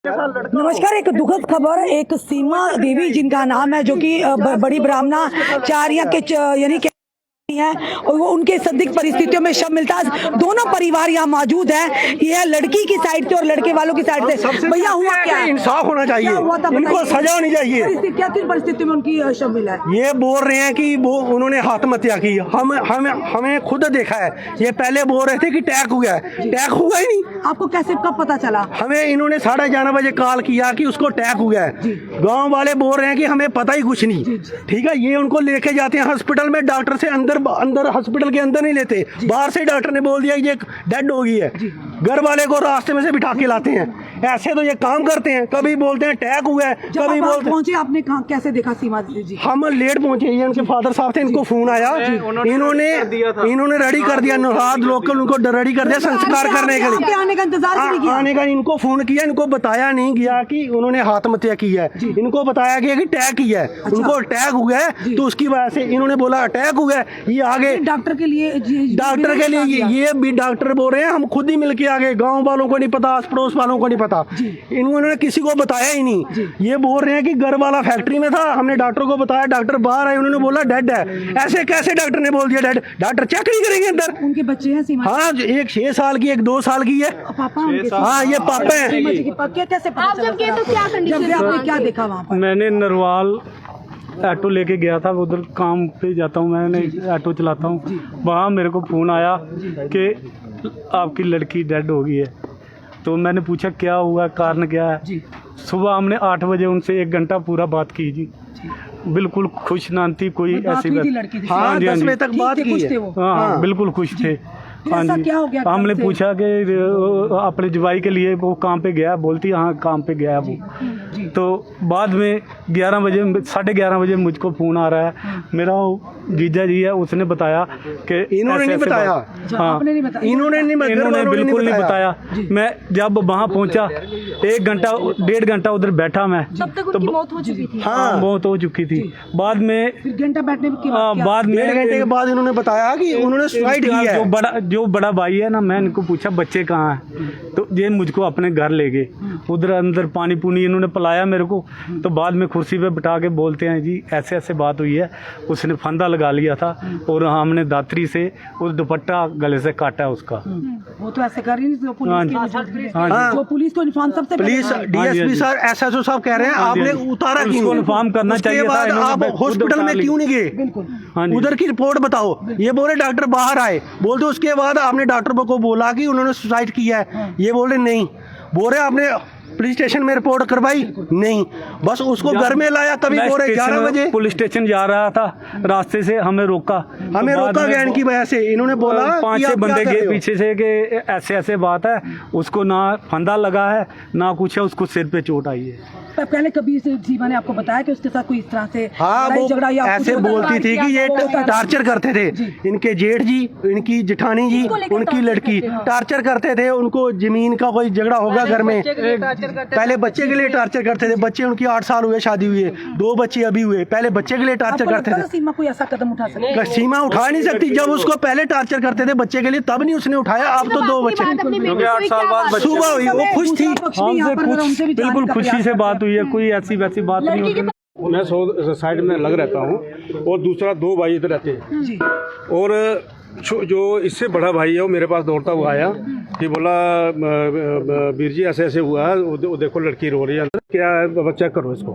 नमस्कार। एक दुखद खबर, एक सीमा देवी जिनका नाम है, जो कि बड़ी ब्राह्मणाचार्य के यानी है, और वो उनके संदिग्ध परिस्थितियों में शव मिलता है। दोनों परिवार यहाँ मौजूद है, ये लड़की की साइड से और लड़के वालों की साइड से। भैया हुआ क्या? इंसाफ होना चाहिए, इनको सजा होनी चाहिए। क्या किन परिस्थितियों में उनकी शव मिला है? ये बोल रहे हैं कि वो उन्होंने आत्महत्या की। हमें खुद देखा है। ये पहले बोल रहे थे कि टैग हुआ है, टैग हुआ ही नहीं। आपको कैसे कब पता चला? हमें इन्होंने 11:30 बजे कॉल किया कि उसको टैग हुआ है। गांव वाले बोल रहे हैं कि हमें पता ही कुछ नहीं। ठीक है, ये उनको लेके जाते हैं हॉस्पिटल में, डॉक्टर से अंदर हॉस्पिटल के अंदर नहीं लेते, बाहर से डॉक्टर ने बोल दिया ये डेड हो गई है। घर वाले को रास्ते में से बिठा के लाते हैं। ऐसे तो ये काम करते हैं, कभी बोलते हैं टैग हुआ है, कभी बोलते पहुंचे। आपने कैसे देखा सीमा जी? हम लेट पहुंचे, ये उनके फादर साहब थे, इनको फोन आया, इन्होंने रेडी कर दिया, नौराद लोकल उनको रेडी कर दिया संस्कार करने के लिए। आने का इंतजार नहीं किया? आने का इनको फोन किया, इनको बताया नहीं गया कि उन्होंने आत्महत्या की है। इनको बताया गया कि टैग किया है। उनको टैग हुआ है तो उसकी वजह से इन्होंने बोला अटैक हुआ है। ये आगे डॉक्टर के लिए ये भी डॉक्टर बोल रहे हैं हम खुद ही मिलके आगे, गांव वालों को नहीं पता, आस पड़ोस वालों को नहीं पता, इन्होंने किसी को बताया ही नहीं। ये बोल रहे हैं कि घर वाला फैक्ट्री में था, हमने डॉक्टर को बताया, डॉक्टर बाहर आए, उन्होंने बोला डेड है। ऐसे कैसे डॉक्टर ने बोल दिया डेड? डॉक्टर चेक नहीं करेंगे अंदर? उनके बच्चे हैं सीमा? हाँ, एक 6 साल की, एक 2 साल की है। पापा? हाँ, ये पापा है। कैसे आपने क्या देखा वहाँ पर? मैंने नरवाल ऑटो लेके गया था, उधर काम पे जाता हूँ, मैंने ऑटो चलाता हूँ। वहाँ मेरे को फ़ोन आया कि आपकी लड़की डेड हो गई है। तो मैंने पूछा क्या हुआ, कारण क्या है। सुबह हमने 8 बजे उनसे 1 घंटा पूरा बात की जी। बिल्कुल खुश ना थी, कोई ऐसी बात। हाँ, 10 बजे तक बात की है। हाँ, बिल्कुल खुश थे। हाँ जी, क्या हो गया? हमने पूछा कि अपने जवाई के लिए वो काम पे गया, बोलती हाँ काम पे गया वो। तो बाद में 11 बजे 11:30 बजे मुझको फ़ोन आ रहा है, मेरा जीजा जी है, उसने बताया कि इन्होंने नहीं बताया। हाँ, इन्होंने बिल्कुल नहीं बताया। मैं जब वहाँ पहुँचा 1 घंटा 1.5 घंटा उधर बैठा मैं, तो मौत हो चुकी थी। हाँ, मौत हो चुकी थी। बाद में घंटा बैठने के बाद में 1.5 घंटे के बाद इन्होंने बताया कि उन्होंने सुसाइड किया है। जो बड़ा भाई है ना, मैं इनको पूछा बच्चे कहाँ हैं, तो ये मुझको अपने घर ले गए। उधर अंदर पानी पुनी इन्होंने पिलाया मेरे को। तो बाद में कुर्सी पे बिठा के बोलते हैं जी ऐसे ऐसे बात हुई है, उसने फंदा लगा लिया था और हमने दातरी से उस दुपट्टा गले से काटा उसका। वो तो ऐसे कर ही नहीं, जो पुलिस को इन्फॉर्म सबसे पुलिस डीएसपी सर एसएचओ साहब कह रहे हैं आपने उतारा क्यों? इन्फॉर्म करना चाहिए था। आप हॉस्पिटल में क्यों नहीं गए? उधर की रिपोर्ट बताओ। ये बोले डॉक्टर बाहर आए, बोलते उसके बाद आपने डॉक्टर को बोला कि उन्होंने सुसाइड किया है। ये बोले नहीं, बोल रहे आपने पुलिस स्टेशन में रिपोर्ट करवाई नहीं, बस उसको घर में लाया। कभी बोल रहे 11 बजे पुलिस स्टेशन जा रहा था, रास्ते से हमें रोका गया इनकी वजह से। इन्होंने बोला 5-6 बंदे के पीछे से कि ऐसे ऐसे बात है, उसको ना फंदा लगा है ना कुछ है, उसको सिर पे चोट आई है। पहले कभी सीमा ने आपको बताया कि उसके साथ कोई इस तरह से झगड़ा या ऐसे बोलती थी कि ये टार्चर करते थे, इनके जेठ जी, इनकी जेठानी जी, उनकी लड़की टार्चर करते थे। उनको जमीन का कोई झगड़ा होगा घर में, पहले बच्चे के लिए टार्चर करते थे। बच्चे उनकी 8 साल हुए शादी हुए, 2 बच्चे अभी हुए, पहले बच्चे के लिए टार्चर करते थे। सीमा कोई ऐसा कदम उठा सकती? सीमा उठा नहीं सकती, जब उसको पहले टार्चर करते थे बच्चे के लिए तब नहीं उसने उठाया। अब तो 2 बच्चे 8 साल बाद सुबह हुई, वो खुश थी, हमसे बिल्कुल खुशी से बात हुई है, कोई ऐसी वैसी बात नहीं होगी। मैं साइड में लग रहता हूँ और दूसरा 2 भाई इधर रहते हैं। और जो इससे बड़ा भाई है वो मेरे पास दौड़ता हुआ आया कि बोला वीर जी ऐसे ऐसे हुआ है, वो देखो लड़की रो रही है, क्या है बाबा चेक करो इसको।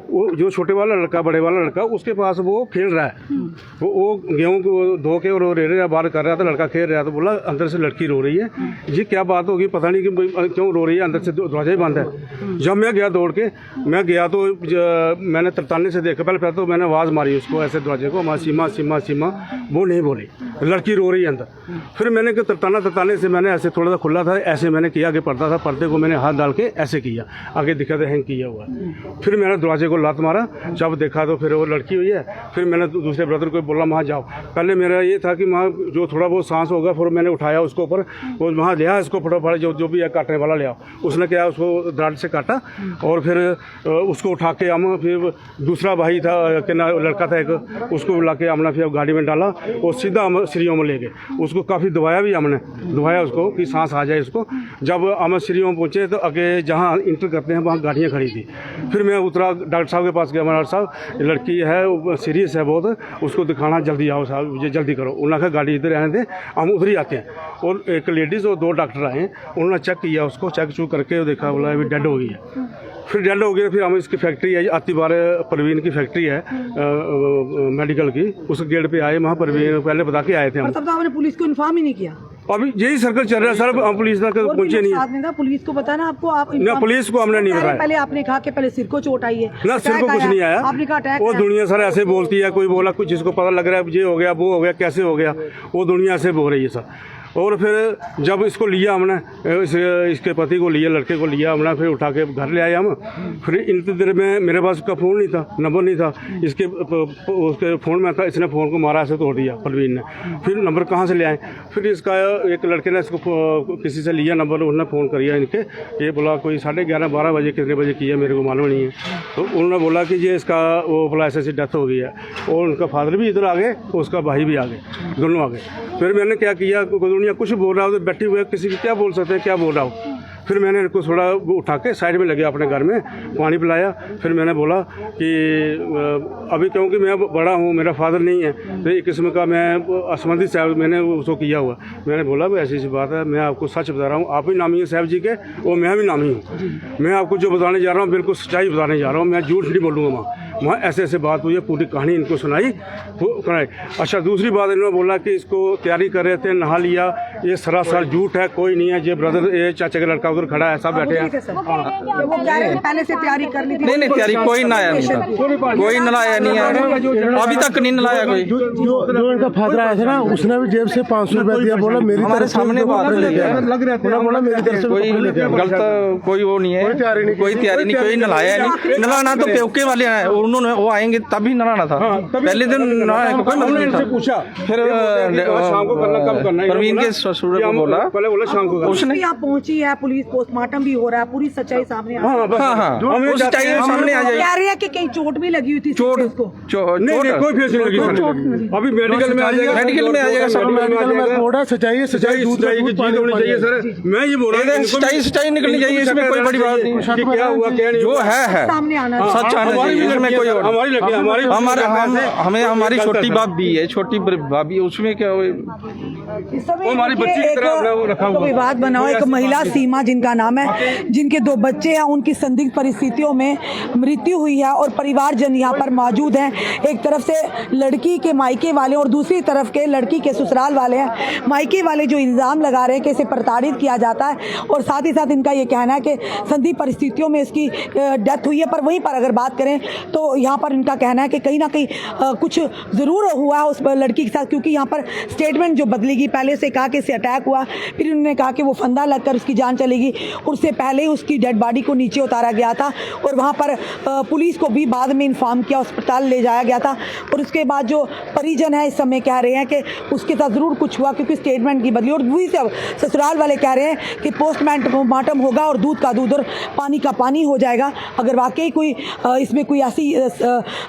वो जो छोटे वाला लड़का बड़े वाला लड़का उसके पास वो खेल रहा है, वो गेहूँ को धो के और रेड़े बाहर कर रहा था, लड़का खेल रहा था। बोला अंदर से लड़की रो रही है जी, क्या बात होगी पता नहीं कि क्यों रो रही है, अंदर से दरवाजा ही बंद है। जब मैं गया दौड़ के, मैं गया तो मैंने तरताने से देखा, पहले तो मैंने आवाज़ मारी उसको ऐसे दरवाजे को, माँ सीमा सीमा सीमा, वो नहीं बोली, लड़की रो रही है अंदर। फिर मैंने तरताने से मैंने ऐसे थोड़ा सा खुला था, ऐसे मैंने किया, आगे पर्दा था, पर्दे को मैंने हाथ डाल के ऐसे किया, आगे दिखा था हैंग किया हुआ है। फिर मैंने दरवाजे को लात मारा, जब देखा तो फिर वो लड़की हुई है। फिर मैंने दूसरे ब्रदर को बोला वहाँ जाओ। पहले मेरा ये था कि वहाँ जो थोड़ा बहुत सांस होगा, फिर मैंने उठाया उसको ऊपर, वो वहाँ लिया इसको फटाफट, जो भी है काटने वाला लिया। उसने क्या उसको दाढ़ से काटा और फिर उसको उठा के हम, फिर दूसरा भाई था कि ना लड़का था एक, उसको बुला के हमने फिर गाड़ी में डाला और सीधा हम श्रीयों में ले गए। उसको काफ़ी दबाया भी हमने, दबाया उसको कि सांस आ जाए इसको। जब हम श्रीयों में पहुँचे तो आगे जहाँ इंटर करते हैं वहाँ गाड़ियाँ खड़ी थी। फिर मैं उतरा, डॉक्टर साहब के पास गया, डॉक्टर साहब लड़की है सीरियस है बहुत, उसको दिखाना, जल्दी आओ साहब, मुझे जल्दी करो। उन्होंने कहा गाड़ी इधर रहने दे, हम उधर ही आते हैं। और एक लेडीज़ और 2 डॉक्टर आए, उन्होंने चेक किया उसको, चेक चूक करके देखा, बोला अभी डेड हो गई है। फिर डेड हो गया। फिर हम इसकी फैक्ट्री है, आतिबार परवीन की फैक्ट्री है मेडिकल की, उस गेट पे आए, वहाँ परवीन पहले बता के आए थे हम। तब तो आपने पुलिस को इन्फॉर्म ही नहीं किया। अभी यही सर्कल चल रहा है सर, हम पुलिस तक पहुंचे नहीं। साथ में था, पुलिस को पता ना आपको, आप ना पुलिस को हमने नहीं बताया। पहले आपने कहा कि पहले सिर को चोट आई है, ना सिर को कुछ नहीं आया, आपने कहा अटैक। वो दुनिया सर ऐसे बोलती है, कोई बोला कुछ, जिसको पता लग रहा है ये हो गया वो हो गया कैसे हो गया, वो दुनिया से बोल रही है सर। और फिर जब इसको लिया हमने, इसके पति को लिया, लड़के को लिया हमने, फिर उठा के घर ले आए हम। फिर इतनी देर में मेरे पास उसका फ़ोन नहीं था, नंबर नहीं था, इसके उसके फ़ोन में था, इसने फ़ोन को मारा, ऐसे तोड़ दिया परवीन ने। फिर नंबर कहाँ से ले आए? फिर इसका एक लड़के ने इसको किसी से लिया नंबर, उसने फ़ोन किया इनके, ये बोला कोई 11:30-12 बजे, कितने बजे किया मेरे को मालूम नहीं है। तो उन्होंने बोला कि ये इसका वो बोला ऐसे डेथ हो गई है। और उनका फादर भी इधर आ गए, उसका भाई भी आ गए, दोनों आ गए। फिर मैंने क्या किया, दुनिया कुछ बोल रहा हो तो बैठी हुए किसी की क्या बोल सकते हैं, क्या बोल रहा हूँ। फिर मैंने इनको थोड़ा उठा के साइड में लगे, अपने घर में पानी पिलाया। फिर मैंने बोला कि अभी क्योंकि मैं बड़ा हूँ, मेरा फादर नहीं है, तो एक किस्म का मैं असंबंधित साहब मैंने उसको किया हुआ। मैंने बोला भाई ऐसी बात है, मैं आपको सच बता रहा हूँ, आप भी नामी हैं साहब जी के और मैं भी नामी हूँ। मैं आपको जो बताने जा रहा हूँ बिल्कुल सच्चाई बताने जा रहा हूँ, मैं झूठ नहीं बोलूँगा। वहाँ ऐसे ऐसे बात हुई है, पूरी कहानी इनको सुनाई। अच्छा, दूसरी बात इन्होंने बोला कि इसको तैयारी कर रहे थे, नहा लिया, ये सरासर झूठ है, कोई नहीं है। ये ब्रदर, ये चाचा का लड़का उधर खड़ा है, सब बैठे हैं। वो कह रहे हैं पहले से तैयारी कर ली थी। नहीं तैयारी कोई ना आया नहीं था, कोई नलाया नहीं है, अभी तक नहीं नलाया कोई। जो इनका फादर आया था ना, उसने भी जेब से 500 रुपया दिया, बोला मेरी हमारे सामने बात ले गया, बोला मेरी तरफ से कोई गलत कोई वो नहीं है, कोई तैयारी नहीं, कोई नलाया नहीं। नलाना तो पेवके वाले आए, उन्होंने वो आएंगे तभी नलाना था, पहले दिन नलाने कोई मतलब नहीं था। पूछा फिर शाम को करना, कब करना है? परवीन के ससुर को बोला, पहले बोला शाम को करना। उसने आप पहुंची है, पुलिस पोस्टमार्टम भी हो रहा है, पूरी सच्चाई सामने आ रही है। हाँ वो सच्चाई सामने आ जाएगी। कह रहे हैं कि कहीं चोट भी लगी हुई थी चोट नहीं, कोई फेस नहीं लगी सर। अभी मेडिकल में आ जाएगा, मेडिकल में आ जाएगा, सब मेडिकल में थोड़ा सच्चाई सच्चाई की जीत होनी चाहिए सर। मैं ये बोल रहा हूँ सच्चाई निकलनी चाहिए, इसमें कोई बड़ी बात नहीं। क्या हुआ क्या नहीं, जो है सामने आना सच आना चाहिए, इसमें कोई और हमारी लगी, हमें हमारी छोटी भाभी है, छोटी भाभी, उसमें क्या हमारी बच्ची की तरह वो रखा हुआ विवाद बनाओ। एक महिला सीमा जिनका नाम है, जिनके 2 बच्चे हैं, उनकी संदिग्ध परिस्थितियों में मृत्यु हुई है और परिवारजन यहाँ पर मौजूद हैं। एक तरफ से लड़की के मायके वाले और दूसरी तरफ के लड़की के ससुराल वाले हैं। मायके वाले जो इल्ज़ाम लगा रहे हैं कि इसे प्रताड़ित किया जाता है, और साथ ही साथ इनका ये कहना है कि संदिग्ध परिस्थितियों में इसकी डेथ हुई है। पर वहीं पर अगर बात करें तो यहाँ पर इनका कहना है कि कहीं ना कहीं कुछ ज़रूर हुआ है उस लड़की के साथ, क्योंकि यहाँ पर स्टेटमेंट जो बदली गई, पहले से कहा कि इससे अटैक हुआ, फिर उन्होंने कहा कि वो फंदा लगकर उसकी जान चलेगी, उससे पहले ही उसकी डेड बॉडी को नीचे उतारा गया था और वहाँ पर पुलिस को भी बाद में इन्फॉर्म किया, अस्पताल ले जाया गया था। और उसके बाद जो परिजन है इस समय कह रहे हैं कि उसके साथ ज़रूर कुछ हुआ, क्योंकि स्टेटमेंट की बदली। और दूसरी से ससुराल वाले कह रहे हैं कि पोस्टमार्टम होगा और दूध का दूध और पानी का पानी हो जाएगा। अगर वाकई कोई इसमें कोई ऐसी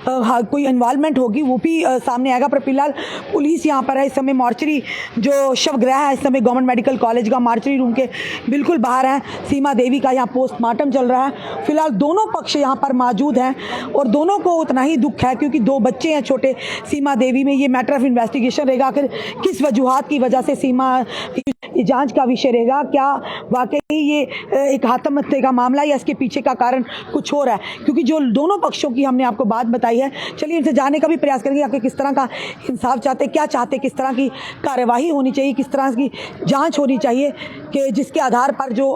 कोई इन्वॉल्वमेंट होगी वो भी सामने आएगा। पर फिलहाल पुलिस यहाँ पर है, इस समय मॉर्चरी जो शवगृह है, इस समय गवर्नमेंट मेडिकल कॉलेज का मॉर्चरी रूम के बिल्कुल बाहर है। सीमा देवी का यहाँ पोस्टमार्टम चल रहा है। फिलहाल दोनों पक्ष यहाँ पर मौजूद हैं और दोनों को उतना ही दुख है, क्योंकि 2 बच्चे हैं छोटे सीमा देवी में। ये मैटर ऑफ इन्वेस्टिगेशन रहेगा, आखिर किस वजूहात की वजह से सीमा, ये जांच का विषय रहेगा। क्या वाकई ये एक आत्महत्या का मामला या इसके पीछे का कारण कुछ हो रहा है, क्योंकि जो दोनों पक्षों की हमने आपको बात बताई है। चलिए इनसे जानने का भी प्रयास करेंगे आखिर किस तरह का इंसाफ चाहते, क्या चाहते, किस तरह की कार्यवाही होनी चाहिए, किस तरह की जांच होनी चाहिए कि जिसके आधार पर जो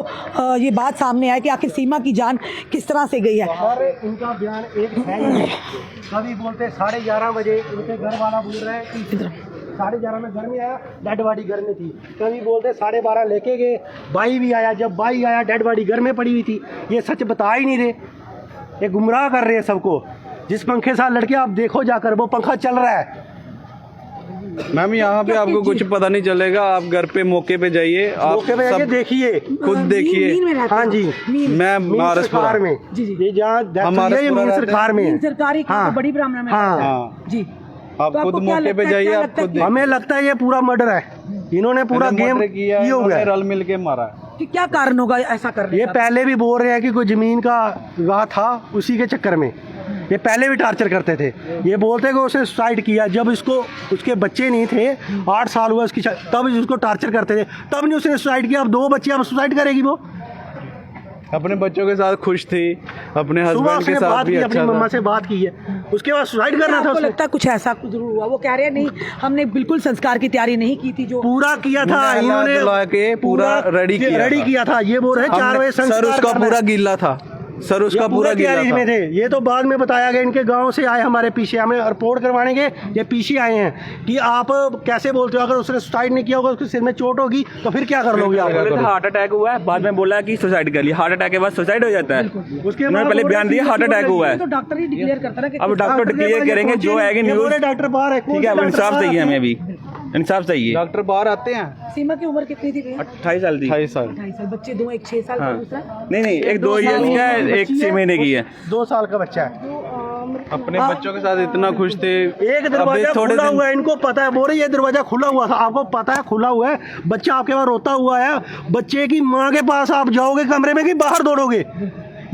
ये बात सामने आए कि आखिर सीमा की जान किस तरह से गई है। इनका बयान एक है, कभी बोलते 11:30 बजे उनके घर वाला बोल रहा है कि 11:30 में घर में आया, डेड बॉडी घर में थी। कभी बोलते 12:30 लेके गए, भाई भी आया, जब भाई आया डेड बॉडी घर में पड़ी हुई थी। ये सच बता ही नहीं रहे। ये गुमराह कर रहे हैं सबको। जिस पंखे साथ लड़के आप देखो जाकर, वो पंखा चल रहा है। मैम यहाँ पे आपको कुछ पता नहीं चलेगा, आप घर पे मौके पे जाइए, आप मौके पे जाके सब देखिए, खुद देखिए। नींद में रहते हाँ हैं। जी, नींद। मैं मीर सरकार में, जी, जी। ये जहाँ death हमारे हुई है, ये पूरा मीर रहता है। सरकार में है। नींद सरकारी हाँ। बड़ी ब्राह्मण में हाँ। हाँ, जी। आप तो आपको खुद क्या मौके पे लगता है, जाइए, क्या आप लगता है खुद कि- हमें लगता है ये पूरा मर्डर है, इन्होंने पूरा गेम मर्डर किया है, ये हो गया। रल मिल के मारा है। कि क्या कारण होगा ऐसा करने ये का? पहले भी बोल रहे हैं कि कोई जमीन का विवाद था, उसी के चक्कर में ये पहले भी टार्चर करते थे। ये बोलते हैं कि उसने सुसाइड किया, जब इसको उसके बच्चे नहीं थे, 8 साल हुआ उसकी, तब उसको टार्चर करते थे, तब नहीं उसने सुसाइड किया। अब 2 बच्चे, अब सुसाइड करेगी वो? अपने बच्चों के साथ खुश थी, अपने सुबह हस्बैंड के उसने साथ बात भी की, अपनी अच्छा मम्मा था। से बात की है, उसके बाद सुसाइड करना था आपको उसने। लगता है कुछ ऐसा कुछ जरूर हुआ? वो कह रहे हैं नहीं, हमने बिल्कुल संस्कार की तैयारी नहीं की थी। जो पूरा किया था नहला इन्होंने, धुला के पूरा रेडी किया था। ये बोल रहे हैं 4 बजे सर संस्कार उसका करना पूरा है। गीला था, सर उसका ये पूरा गीला तैयारी में था। थे। ये तो बाद में बताया गया, इनके गांव से आए हमारे पीछे, हमें रिपोर्ट करवाने के ये पीछे आए हैं कि आप कैसे बोलते हो, अगर उसने सुसाइड नहीं किया होगा, उसके सिर में चोट होगी तो फिर क्या कर लोगे आप? हार्ट अटैक हुआ है, बाद में बोला कि सुसाइड कर लिया। हार्ट अटैक के बाद सुसाइड हो जाता है। उसके उन्होंने पहले बयान दिया हार्ट अटैक हुआ है। तो डॉक्टर ही डिक्लेयर करता है ना कि अब डॉक्टर क्लियर करेंगे, जो आएगी न्यूज। डॉक्टर बाहर है, ठीक है, अब इंसाफ चाहिए हमें, अभी इंसाफ चाहिए। डॉक्टर बाहर आते हैं। सीमा की उम्र कितनी थी भैया? 28 साल थी। 28 साल। 28 साल। बच्चे 2, एक 6 साल का, हाँ। दूसरा नहीं नहीं, एक 2 ईयर की है, एक 6 महीने की है। 2 साल का बच्चा है। अपने बच्चों के साथ इतना खुश थे। एक दरवाजा खुला हुआ है, इनको पता है, बोल रहे ये दरवाजा खुला हुआ था, आपको पता है खुला हुआ है, बच्चा आपके पास रोता हुआ है, बच्चे की माँ के पास आप जाओगे कमरे में कि बाहर दौड़ोगे?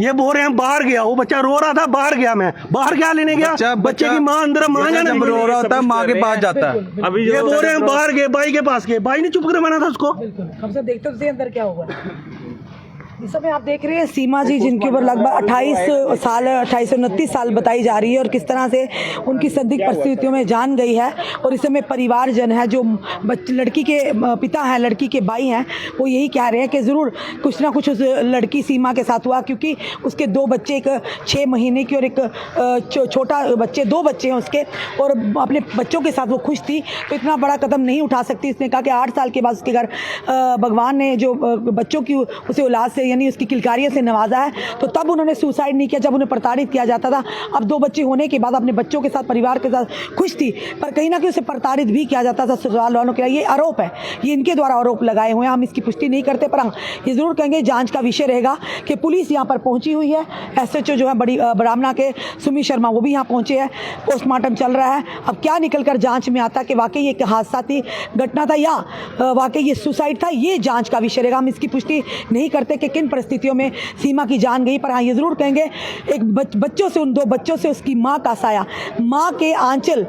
ये बोल रहे हैं बाहर गया, वो बच्चा रो रहा था, बाहर गया, मैं बाहर क्या लेने गया? बच्चे की माँ अंदर, माँ जाने जब रो रहा होता है माँ के पास जाता है। अभी ये जो बोल रहे हैं बाहर गए, बाई के पास गए, बाई ने चुप करवाना था उसको। बिल्कुल। हम सब देखते थे अंदर क्या हुआ। इस समय आप देख रहे हैं सीमा जी, जिनके ऊपर लगभग 28 साल 29 साल बताई जा रही है, और किस तरह से उनकी संदिग्ध परिस्थितियों में जान गई है। और इस समय परिवारजन है, जो लड़की के पिता हैं, लड़की के भाई हैं, वो यही कह रहे हैं कि ज़रूर कुछ ना कुछ उस लड़की सीमा के साथ हुआ, क्योंकि उसके 2 बच्चे, एक 6 महीने की और एक छोटा बच्चे, 2 बच्चे हैं उसके, और अपने बच्चों के साथ वो खुश थी, तो इतना बड़ा कदम नहीं उठा सकती। इसने कहा कि 8 साल के बाद उसके घर भगवान ने जो बच्चों की उसे औलाद से, यानी उसकी किलकारियों से नवाजा है, तो तब उन्होंने सुसाइड नहीं किया जब उन्हें प्रताड़ित किया जाता था। अब 2 बच्चे होने के बाद अपने बच्चों के साथ, परिवार के साथ खुश थी, पर कहीं ना कहीं उसे प्रताड़ित भी किया जाता था ससुराल वालों के। ये आरोप है, ये इनके द्वारा आरोप लगाए हुए हैं, हम इसकी पुष्टि नहीं करते, पर ये जरूर कहेंगे जांच का विषय रहेगा कि पुलिस यहाँ पर पहुंची हुई है। SHO जो है बड़ी ब्राह्मणा के सुमित शर्मा, वो भी यहाँ पहुंचे हैं, पोस्टमार्टम चल रहा है। अब क्या निकल कर जांच में आता कि वाकई ये हादसा थी, घटना था, या वाकई ये सुसाइड था, ये जांच का विषय रहेगा। हम इसकी पुष्टि नहीं करते कि किन परिस्थितियों में सीमा की जान गई, पर हाँ ये जरूर कहेंगे एक बच्चों से, उन 2 बच्चों से उसकी माँ का साया, माँ के आंचल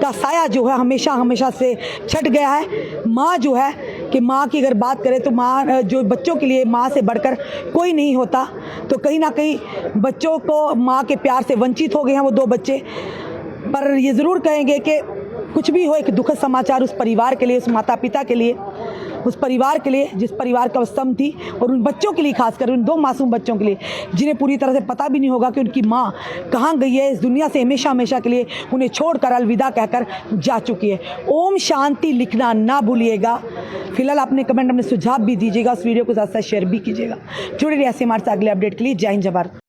का साया जो है हमेशा हमेशा से छट गया है। माँ जो है कि माँ की अगर बात करें तो माँ जो बच्चों के लिए माँ से बढ़कर कोई नहीं होता, तो कहीं ना कहीं बच्चों को माँ के प्यार से वंचित हो गए हैं वो 2 बच्चे। पर ये ज़रूर कहेंगे कि कुछ भी हो, एक दुखद समाचार उस परिवार के लिए, उस माता पिता के लिए, उस परिवार के लिए जिस परिवार का स्तंभ थी, और उन बच्चों के लिए, खासकर उन 2 मासूम बच्चों के लिए, जिन्हें पूरी तरह से पता भी नहीं होगा कि उनकी माँ कहाँ गई है, इस दुनिया से हमेशा हमेशा के लिए उन्हें छोड़कर अलविदा कहकर जा चुकी है। ओम शांति लिखना ना भूलिएगा। फिलहाल अपने कमेंट, अपने सुझाव भी दीजिएगा, उस वीडियो को साथ साथ शेयर भी कीजिएगा। जुड़े रहिए ऐसे हमारे साथ अगले अपडेट के लिए। जय हिंद, जय भारत।